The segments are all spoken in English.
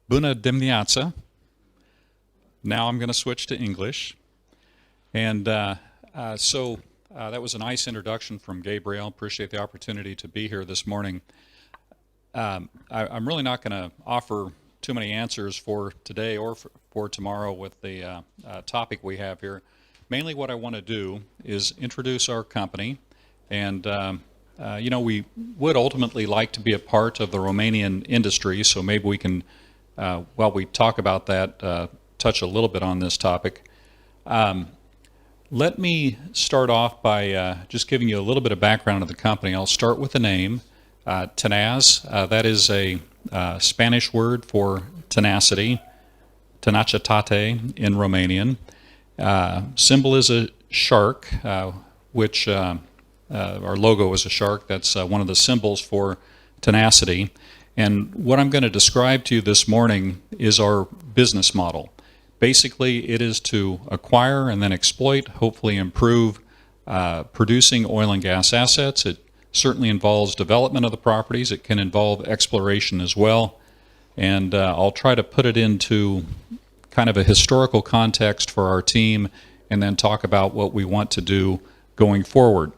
Bună dimineața. Now I'm going to switch to English. And that was a nice introduction from Gabriel. Appreciate the opportunity to be here this morning. I'm really not going to offer too many answers for today or for tomorrow with the topic we have here. Mainly what I want to do is introduce our company. And, we would ultimately like to be a part of the Romanian industry, so maybe we can, while we talk about that, touch a little bit on this topic. Let me start off by just giving you a little bit of background of the company. I'll start with the name, Tenaz. That is a Spanish word for tenacity, tenacitate in Romanian. Symbol is a shark, which our logo is a shark. That's one of the symbols for tenacity. And what I'm going to describe to you this morning is our business model. Basically, it is to acquire and then exploit, hopefully improve producing oil and gas assets. It certainly involves development of the properties. It can involve exploration as well. And I'll try to put it into kind of a historical context for our team and then talk about what we want to do going forward.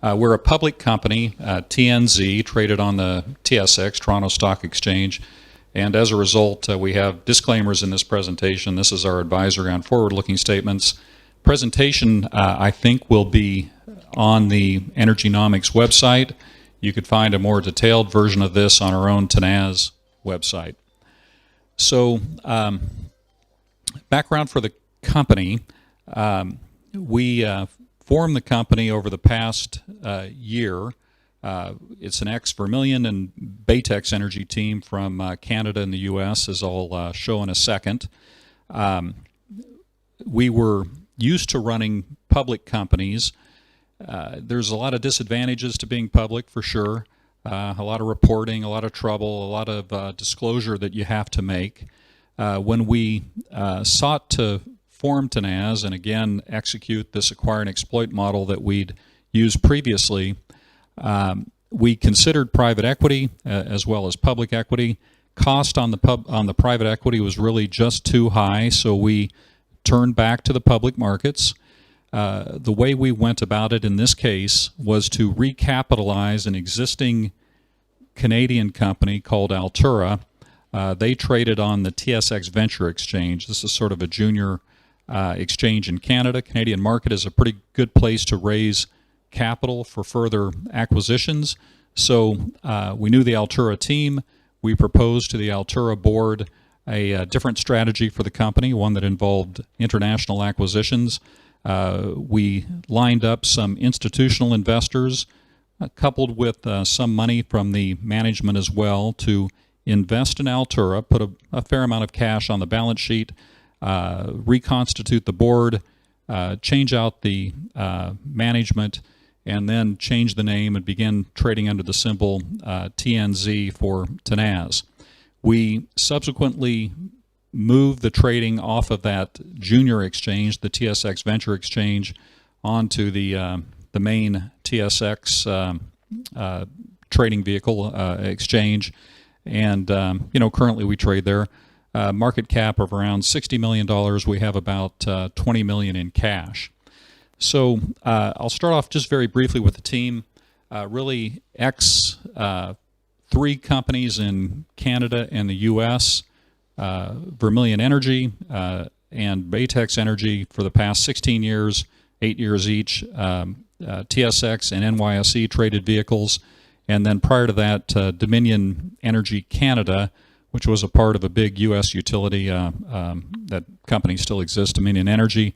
We're a public company, TNZ, traded on the TSX, Toronto Stock Exchange. And as a result, we have disclaimers in this presentation. This is our advisory on forward-looking statements. Presentation, I think, will be on the energynomics website. You could find a more detailed version of this on our own Tenaz website. So, background for the company. We formed the company over the past year. It's an ex-Vermilion and Baytex Energy team from Canada and the U.S., as I'll show in a second. We were used to running public companies. There's a lot of disadvantages to being public, for sure. A lot of reporting, a lot of trouble, a lot of disclosure that you have to make. When we sought to form Tenaz and again execute this acquire and exploit model that we'd used previously, we considered private equity as well as public equity. Cost on the private equity was really just too high, so we turned back to the public markets. The way we went about it in this case was to recapitalize an existing Canadian company called Altura. They traded on the TSX Venture Exchange. This is sort of a junior exchange in Canada. Canadian market is a pretty good place to raise capital for further acquisitions. So we knew the Altura team. We proposed to the Altura board a different strategy for the company, one that involved international acquisitions. We lined up some institutional investors, coupled with some money from the management as well, to invest in Altura, put a fair amount of cash on the balance sheet, reconstitute the board, change out the management, and then change the name and begin trading under the symbol TNZ for Tenaz. We subsequently moved the trading off of that junior exchange, the TSX Venture Exchange, onto the main TSX trading vehicle exchange, and currently we trade there. Market cap of around $60 million. We have about $20 million in cash. So I'll start off just very briefly with the team. Really, three companies in Canada and the U.S., Vermilion Energy and Baytex Energy for the past 16 years, 8 years each, TSX and NYSE traded vehicles, and then prior to that, Dominion Energy Canada, which was a part of a big U.S. utility. That company still exists, Dominion Energy,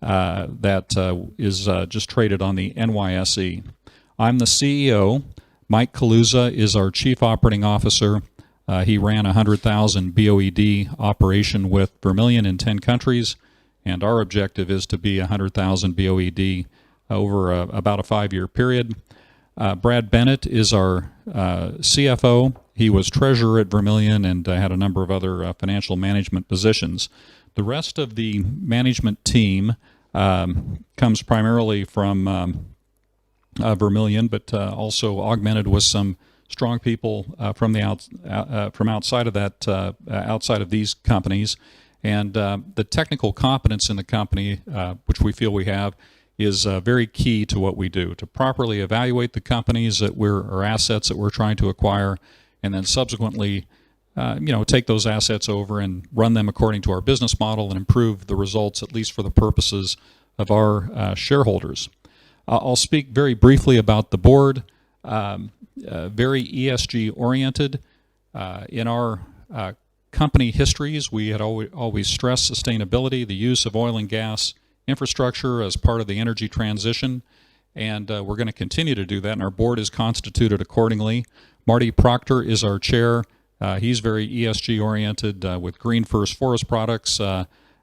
that is just traded on the NYSE. I'm the CEO. Mike Kaluza is our Chief Operating Officer. He ran a 100,000 BOED operation with Vermilion in 10 countries, and our objective is to be 100,000 BOED over about a 5-year period. Brad Bennett is our CFO. He was treasurer at Vermilion and had a number of other financial management positions. The rest of the management team comes primarily from Vermilion, but also augmented with some strong people from outside of that, outside of these companies, and the technical competence in the company, which we feel we have, is very key to what we do. To properly evaluate the companies or assets that we're trying to acquire, and then subsequently, take those assets over and run them according to our business model and improve the results, at least for the purposes of our shareholders. I'll speak very briefly about the board. Very ESG oriented. In our company histories, we had always stressed sustainability, the use of oil and gas infrastructure as part of the energy transition, and we're going to continue to do that, and our board is constituted accordingly. Marty Proctor is our chair. He's very ESG oriented with Green First Forest Products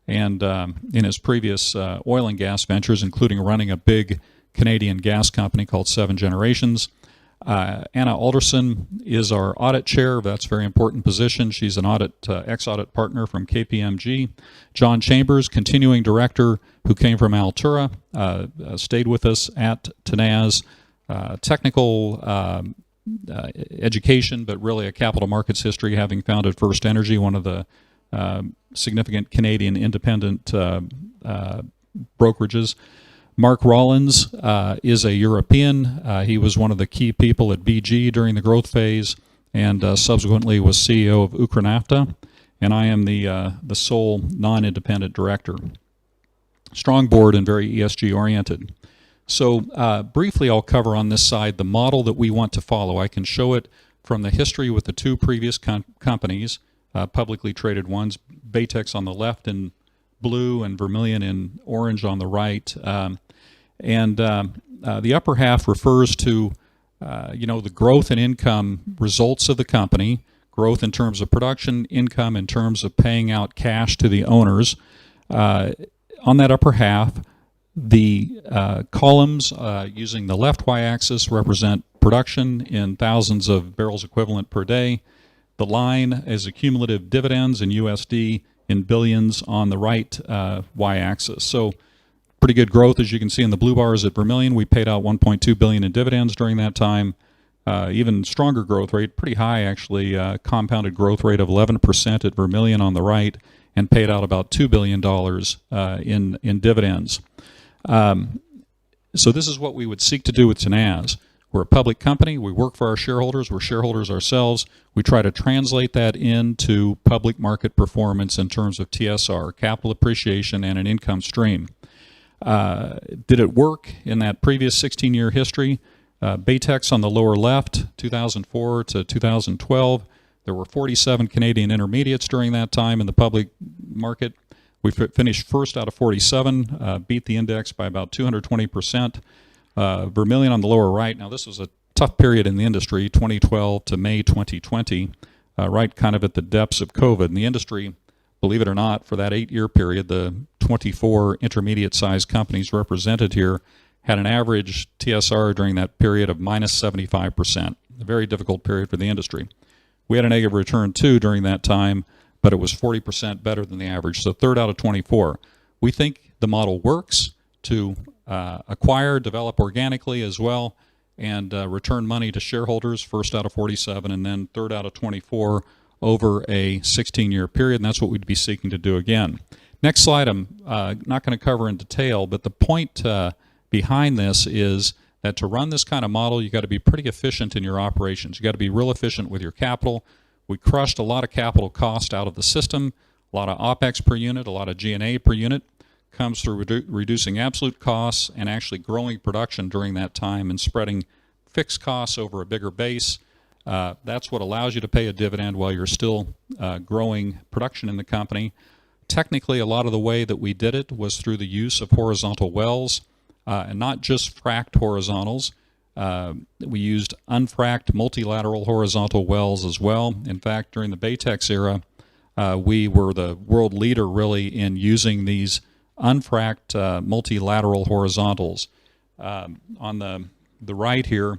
and in his previous oil and gas ventures, including running a big Canadian gas company called Seven Generations. Anna Alderson is our audit chair. That's a very important position. She's an ex-audit partner from KPMG. John Chambers, continuing director who came from Altura, stayed with us at Tenaz. Technical education, but really a capital markets history, having founded First Energy, one of the significant Canadian independent brokerages. Mark Rollins is a European. He was one of the key people at BG during the growth phase, and subsequently was CEO of Ukranafta. And I am the sole non-independent director. Strong board and very ESG oriented. So briefly, I'll cover on this side the model that we want to follow. I can show it from the history with the two previous companies, publicly traded ones, Baytex on the left in blue and Vermilion in orange on the right. The upper half refers to the growth and income results of the company, growth in terms of production, income in terms of paying out cash to the owners. On that upper half, the columns using the left y-axis represent production in thousands of barrels equivalent per day. The line is cumulative dividends in USD in billions on the right y-axis. So pretty good growth, as you can see in the blue bars at Vermilion. We paid out $1.2 billion in dividends during that time. Even stronger growth rate, pretty high actually, compounded growth rate of 11% at Vermilion on the right, and paid out about $2 billion in dividends. So this is what we would seek to do with Tenaz. We're a public company. We work for our shareholders. We're shareholders ourselves. We try to translate that into public market performance in terms of TSR, capital appreciation, and an income stream. Did it work in that previous 16-year history? Baytex on the lower left, 2004 to 2012. There were 47 Canadian intermediates during that time in the public market. We finished first out of 47, beat the index by about 220%. Vermilion on the lower right. Now, this was a tough period in the industry, 2012 to May 2020, right kind of at the depths of COVID. And the industry, believe it or not, for that 8-year period, the 24 intermediate-sized companies represented here had an average TSR during that period of minus 75%, a very difficult period for the industry. We had a negative return, too, during that time, but it was 40% better than the average, so third out of 24. We think the model works to acquire, develop organically as well, and return money to shareholders, first out of 47, and then third out of 24 over a 16-year period, and that's what we'd be seeking to do again. Next slide, I'm not going to cover in detail, but the point behind this is that to run this kind of model, you've got to be pretty efficient in your operations. You've got to be real efficient with your capital. We crushed a lot of capital cost out of the system, a lot of OPEX per unit, a lot of G&A per unit. Comes through reducing absolute costs and actually growing production during that time and spreading fixed costs over a bigger base. That's what allows you to pay a dividend while you're still growing production in the company. Technically, a lot of the way that we did it was through the use of horizontal wells, and not just fracked horizontals. We used unfracked multilateral horizontal wells as well. In fact, during the Baytex era, we were the world leader really in using these unfracked multilateral horizontals. On the right here,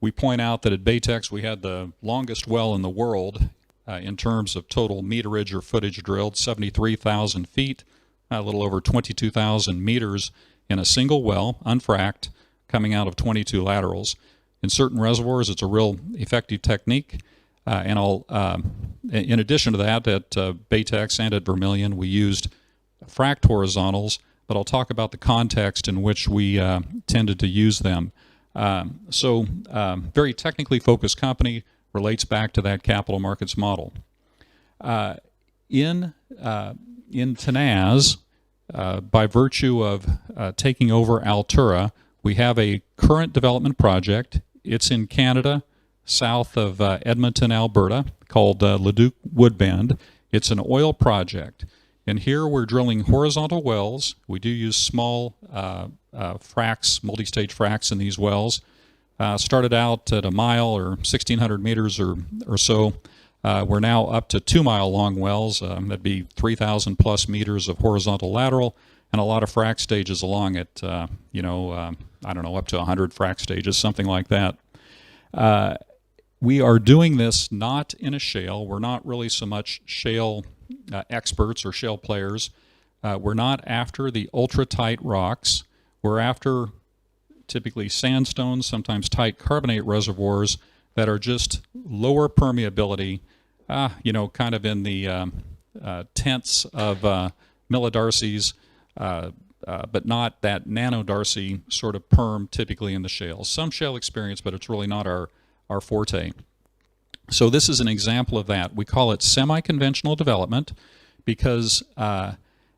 we point out that at Baytex we had the longest well in the world in terms of total meterage or footage drilled, 73,000 feet, a little over 22,000 meters in a single well, unfracked, coming out of 22 laterals. In certain reservoirs, it's a real effective technique. And in addition to that, at Baytex and at Vermilion, we used fracked horizontals, but I'll talk about the context in which we tended to use them. Very technically focused company, relates back to that capital markets model. In Tenaz, by virtue of taking over Altura, we have a current development project. It's in Canada, south of Edmonton, Alberta, called Leduc Woodbend. It's an oil project. And here we're drilling horizontal wells. We do use small fracs, multi-stage fracs in these wells. Started out at a mile or 1,600 meters or so. We're now up to 2-mile long wells. That'd be 3,000 plus meters of horizontal lateral, and a lot of frac stages along it. I don't know, up to 100 frac stages, something like that. We are doing this not in a shale. We're not really so much shale experts or shale players. We're not after the ultra-tight rocks. We're after typically sandstones, sometimes tight carbonate reservoirs that are just lower permeability, kind of in the tenths of millidarcies, but not that nanodarcy sort of perm typically in the shales. Some shale experience, but it's really not our forte. So this is an example of that. We call it semi-conventional development because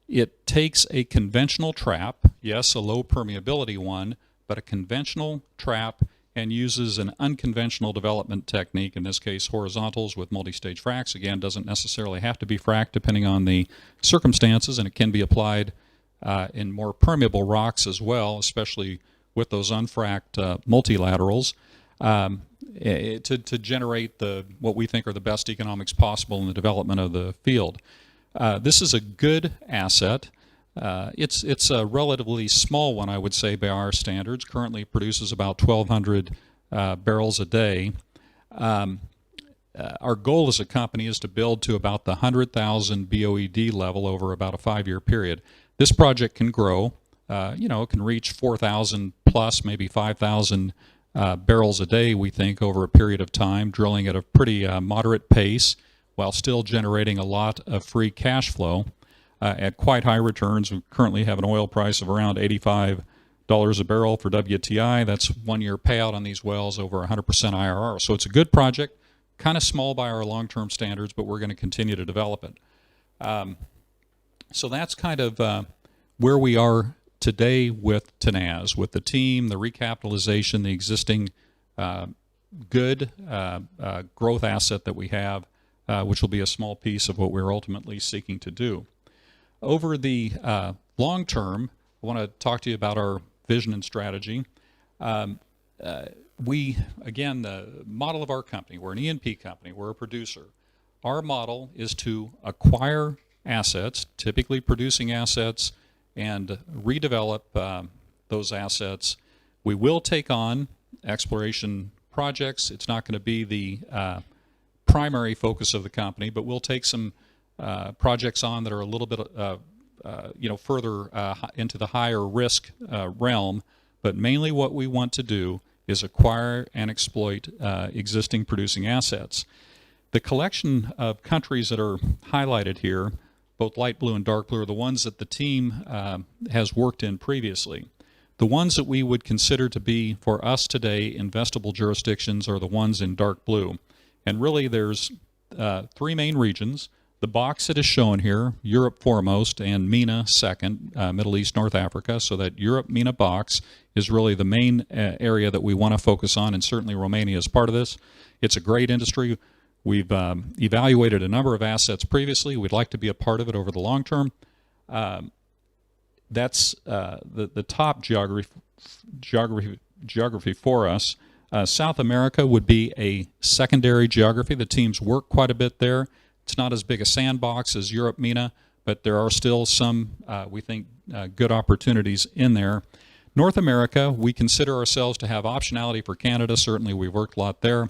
it takes a conventional trap, yes, a low permeability one, but a conventional trap, and uses an unconventional development technique, in this case horizontals with multi-stage fracs. Again, doesn't necessarily have to be fracked depending on the circumstances, and it can be applied in more permeable rocks as well, especially with those unfracked multilaterals, to generate what we think are the best economics possible in the development of the field. This is a good asset. It's a relatively small one, I would say, by our standards. Currently produces about 1,200 barrels a day. Our goal as a company is to build to about the 100,000 BOED level over about a 5-year period. This project can grow. It can reach 4,000 plus, maybe 5,000 barrels a day, we think, over a period of time, drilling at a pretty moderate pace while still generating a lot of free cash flow. At quite high returns. We currently have an oil price of around $85 a barrel for WTI. That's 1-year payout on these wells, over 100% IRR. So it's a good project, kind of small by our long-term standards, but we're going to continue to develop it. So that's kind of where we are today with Tenaz, with the team, the recapitalization, the existing good growth asset that we have, which will be a small piece of what we're ultimately seeking to do. Over the long term, I want to talk to you about our vision and strategy. The model of our company, we're an E&P company, we're a producer. Our model is to acquire assets, typically producing assets, and redevelop those assets. We will take on exploration projects. It's not going to be the primary focus of the company, but we'll take some projects on that are a little bit, further into the higher risk realm. But mainly what we want to do is acquire and exploit existing producing assets. The collection of countries that are highlighted here, both light blue and dark blue, are the ones that the team has worked in previously. The ones that we would consider to be, for us today, investable jurisdictions are the ones in dark blue. And really there's 3 main regions. The box that is shown here, Europe foremost and MENA second, Middle East, North Africa, so that Europe-MENA box is really the main area that we want to focus on, and certainly Romania is part of this. It's a great industry. We've evaluated a number of assets previously. We'd like to be a part of it over the long term. That's the top geography for us. South America would be a secondary geography. The teams work quite a bit there. It's not as big a sandbox as Europe, MENA, but there are still some, we think, good opportunities in there. North America, we consider ourselves to have optionality for Canada. Certainly, we've worked a lot there.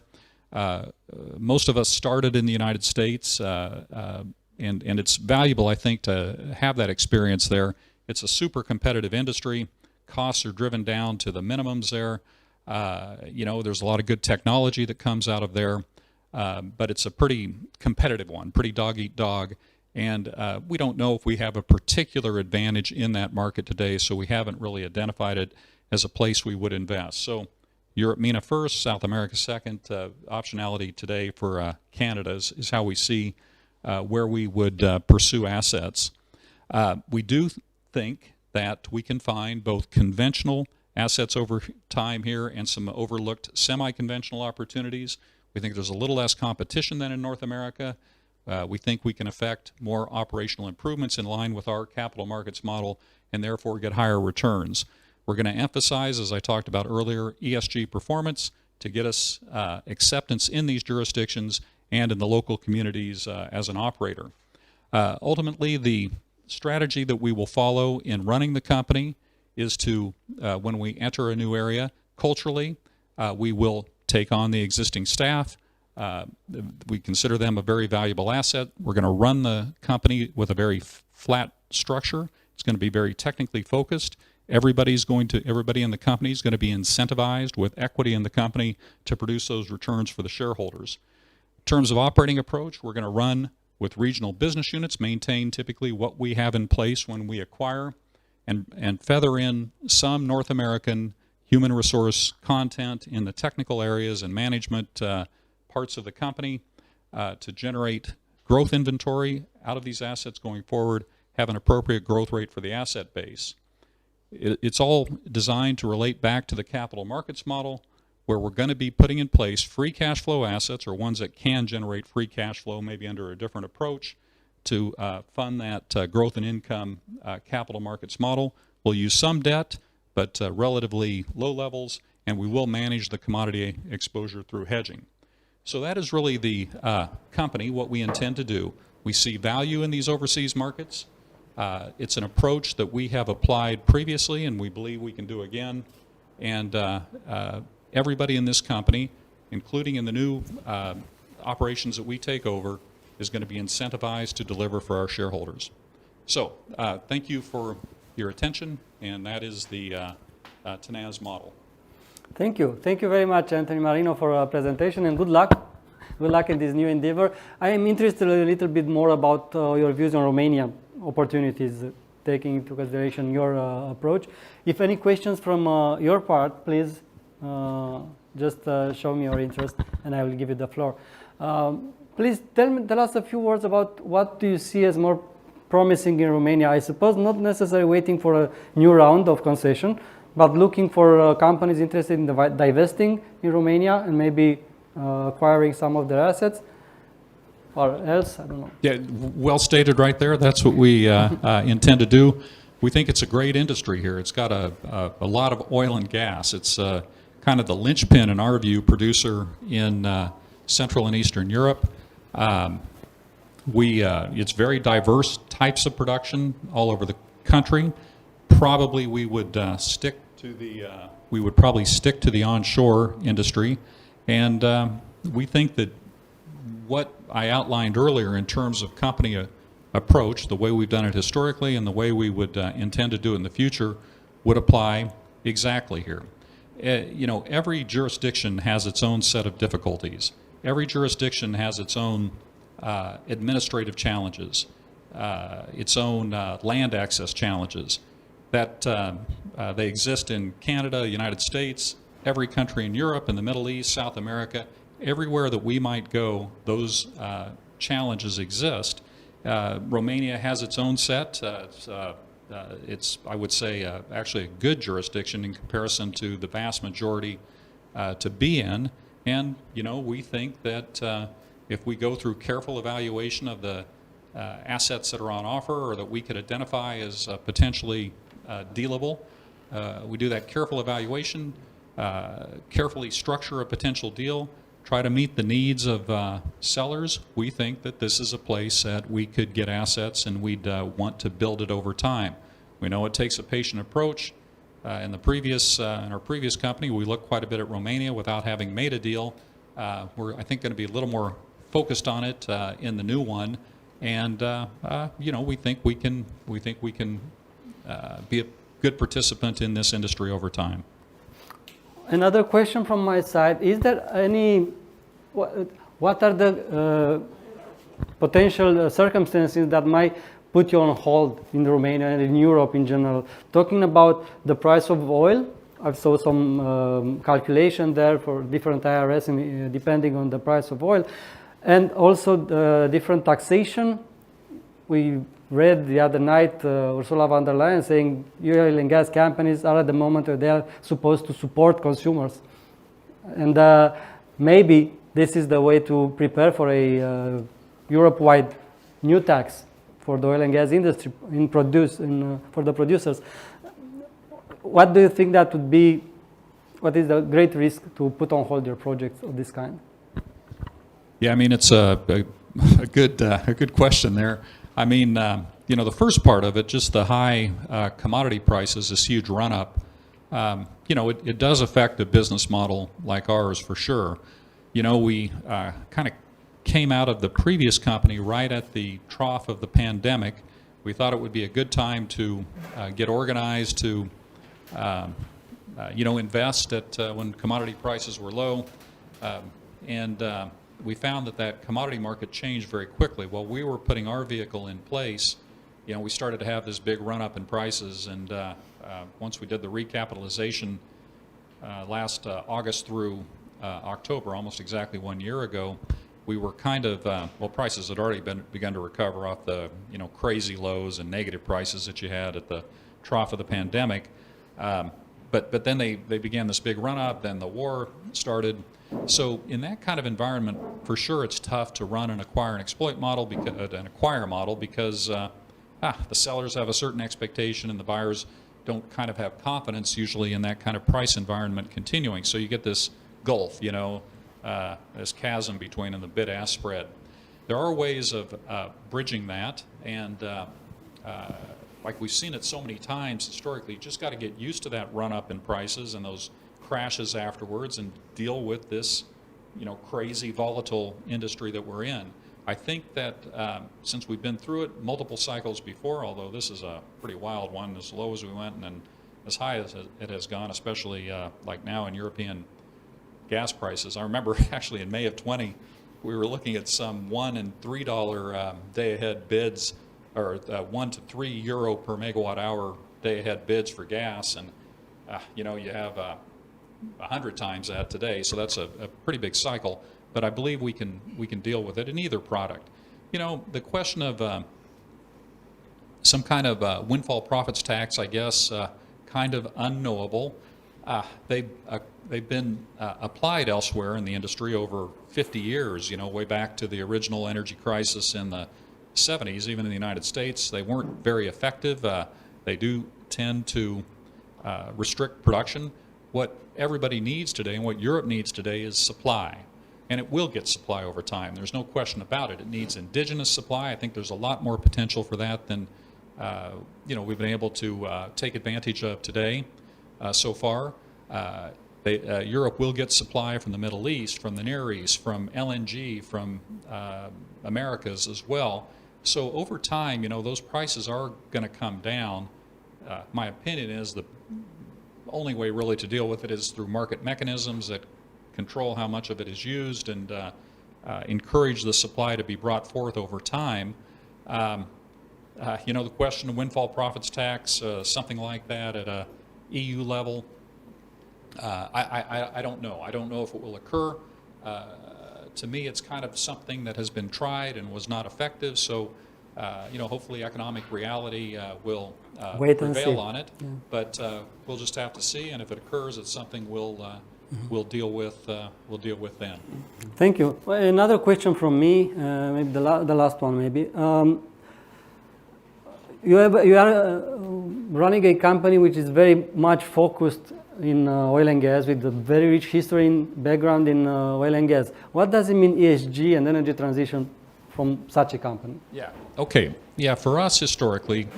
Most of us started in the United States, and it's valuable, I think, to have that experience there. It's a super competitive industry. Costs are driven down to the minimums there. There's a lot of good technology that comes out of there, but it's a pretty competitive one, pretty dog-eat-dog. And we don't know if we have a particular advantage in that market today, so we haven't really identified it as a place we would invest. So Europe, MENA first, South America second. Optionality today for Canada is how we see where we would pursue assets. We do think that we can find both conventional assets over time here and some overlooked semi-conventional opportunities. We think there's a little less competition than in North America. We think we can effect more operational improvements in line with our capital markets model and therefore get higher returns. We're going to emphasize, as I talked about earlier, ESG performance to get us acceptance in these jurisdictions and in the local communities as an operator. Ultimately, the strategy that we will follow in running the company is to, when we enter a new area, culturally, we will take on the existing staff. We consider them a very valuable asset. We're going to run the company with a very flat structure. It's going to be very technically focused. Everybody in the company is going to be incentivized with equity in the company to produce those returns for the shareholders. In terms of operating approach, we're going to run with regional business units, maintain typically what we have in place when we acquire, and feather in some North American human resource content in the technical areas and management parts of the company to generate growth inventory out of these assets going forward, have an appropriate growth rate for the asset base. It's all designed to relate back to the capital markets model, where we're going to be putting in place free cash flow assets, or ones that can generate free cash flow, maybe under a different approach, to fund that growth and income capital markets model. We'll use some debt, but relatively low levels, and we will manage the commodity exposure through hedging. So that is really the company, what we intend to do. We see value in these overseas markets. It's an approach that we have applied previously, and we believe we can do again. And everybody in this company, including in the new operations that we take over, is going to be incentivized to deliver for our shareholders. So thank you for your attention, and that is the Tenaz model. Thank you. Thank you very much, Anthony Marino, for our presentation, and good luck. Good luck in this new endeavor. I am interested a little bit more about your views on Romania opportunities, taking into consideration your approach. If any questions from your part, please just show me your interest, and I will give you the floor. Please tell us a few words about what do you see as more promising in Romania. I suppose not necessarily waiting for a new round of concession, but looking for companies interested in divesting in Romania and maybe acquiring some of their assets, or else, I don't know. Yeah, well stated right there. That's what we intend to do. We think it's a great industry here. It's got a lot of oil and gas. It's kind of the linchpin, in our view, producer in Central and Eastern Europe. It's very diverse types of production all over the country. Probably we would stick to the onshore industry, and we think that what I outlined earlier in terms of company approach, the way we've done it historically and the way we would intend to do it in the future, would apply exactly here. Every jurisdiction has its own set of difficulties. Every jurisdiction has its own administrative challenges, its own land access challenges. That they exist in Canada, United States, every country in Europe, in the Middle East, South America. Everywhere that we might go, those challenges exist. Romania has its own set. It's, I would say, actually a good jurisdiction in comparison to the vast majority to be in. And, we think that if we go through careful evaluation of the assets that are on offer or that we could identify as potentially dealable, we do that careful evaluation, carefully structure a potential deal, try to meet the needs of sellers. We think that this is a place that we could get assets, and we'd want to build it over time. We know it takes a patient approach. In our previous company, we looked quite a bit at Romania without having made a deal. We're, I think, going to be a little more focused on it in the new one, and we think we can be a good participant in this industry over time. Another question from my side: is there any? What are the potential circumstances that might put you on hold in Romania and in Europe in general? Talking about the price of oil, I saw some calculation there for different IRS depending on the price of oil, and also the different taxation. We read the other night Ursula von der Leyen saying oil and gas companies are at the moment where they are supposed to support consumers, and maybe this is the way to prepare for a Europe-wide new tax for the oil and gas industry for the producers. What do you think that would be? What is the great risk to put on hold your projects of this kind? Yeah, I mean, it's a good question there. I mean, the first part of it, just the high commodity prices, this huge run-up, it does affect a business model like ours for sure. We kind of came out of the previous company right at the trough of the pandemic. We thought it would be a good time to get organized, to invest when commodity prices were low, and we found that commodity market changed very quickly. While we were putting our vehicle in place, we started to have this big run-up in prices, and once we did the recapitalization last August through October, almost exactly 1 year ago, we were kind of, prices had already begun to recover off the crazy lows and negative prices that you had at the trough of the pandemic. But then they began this big run-up, then the war started. So in that kind of environment, for sure it's tough to run an acquire and exploit model, an acquire model, because the sellers have a certain expectation and the buyers don't kind of have confidence usually in that kind of price environment continuing. So you get this gulf, this chasm between the bid-ask spread. There are ways of bridging that, and like we've seen it so many times historically, you just got to get used to that run-up in prices and those crashes afterwards and deal with this, crazy volatile industry that we're in. I think that since we've been through it multiple cycles before, although this is a pretty wild one, as low as we went and then as high as it has gone, especially like now in European gas prices. I remember actually in May of 20, we were looking at some $1 and $3 day-ahead bids, or 1 to 3 euro per megawatt hour day-ahead bids for gas, and you have 100 times that today, so that's a pretty big cycle. But I believe we can deal with it in either product. The question of some kind of windfall profits tax, I guess, kind of unknowable. They've been applied elsewhere in the industry over 50 years, way back to the original energy crisis in the 70s, even in the United States. They weren't very effective. They do tend to restrict production. What everybody needs today and what Europe needs today is supply. And it will get supply over time. There's no question about it. It needs indigenous supply. I think there's a lot more potential for that than we've been able to take advantage of today so far. Europe will get supply from the Middle East, from the Near East, from LNG, from Americas as well. So over time, those prices are going to come down. My opinion is the only way really to deal with it is through market mechanisms that control how much of it is used and encourage the supply to be brought forth over time. The question of windfall profits tax, something like that at a EU level, I don't know. I don't know if it will occur. To me, it's kind of something that has been tried and was not effective. So, hopefully economic reality will prevail on it. Yeah. But we'll just have to see. And if it occurs, it's something we'll deal with. We'll deal with then. Thank you. Well, another question from me, maybe the last one, maybe. You are running a company which is very much focused in oil and gas, with a very rich history and background in oil and gas. What does it mean, ESG and energy transition, from such a company? Yeah. Okay. Yeah. For us, historically,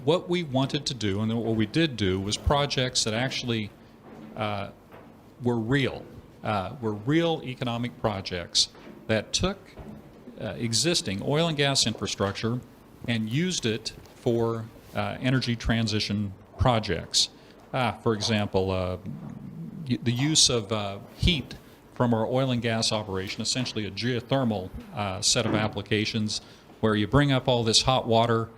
what we wanted to do and what we did do was projects that actually were real economic projects that took existing oil and gas infrastructure and used it for energy transition projects. For example, the use of heat from our oil and gas operation, essentially a geothermal set of applications where you bring up all this hot water,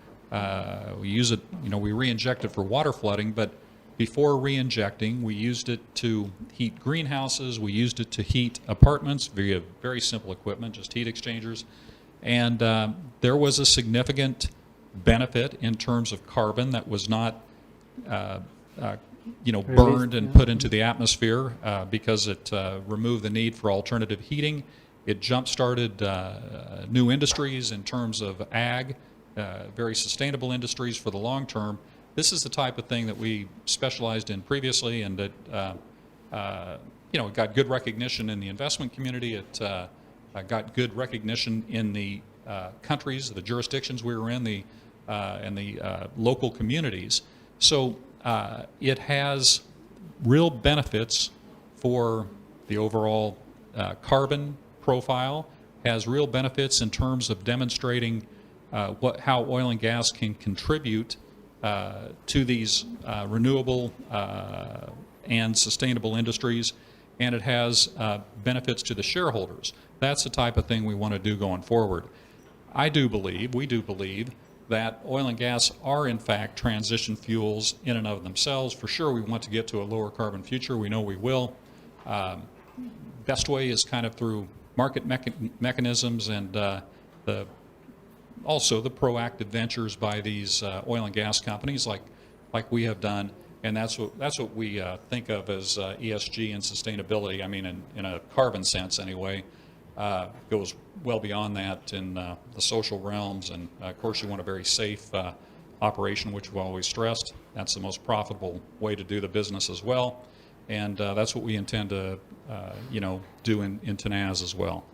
we use it, we re-inject it for water flooding, but before re-injecting, we used it to heat greenhouses, we used it to heat apartments via very simple equipment, just heat exchangers, and there was a significant benefit in terms of carbon that was not burned and put into the atmosphere because it removed the need for alternative heating. It jump-started new industries in terms of ag, very sustainable industries for the long term. This is the type of thing that we specialized in previously, and that it got good recognition in the investment community. It got good recognition in the countries, the jurisdictions we were in, and the local communities. So it has real benefits for the overall carbon profile, has real benefits in terms of demonstrating how oil and gas can contribute to these renewable and sustainable industries, and it has benefits to the shareholders. That's the type of thing we want to do going forward. We do believe, that oil and gas are in fact transition fuels in and of themselves. For sure, we want to get to a lower carbon future. We know we will. Best way is kind of through market mechanisms and also the proactive ventures by these oil and gas companies like we have done, and that's what we think of as ESG and sustainability. I mean, in a carbon sense anyway. Goes well beyond that in the social realms, and of course you want a very safe operation, which we've always stressed. That's the most profitable way to do the business as well, and that's what we intend to do in Tenaz as well.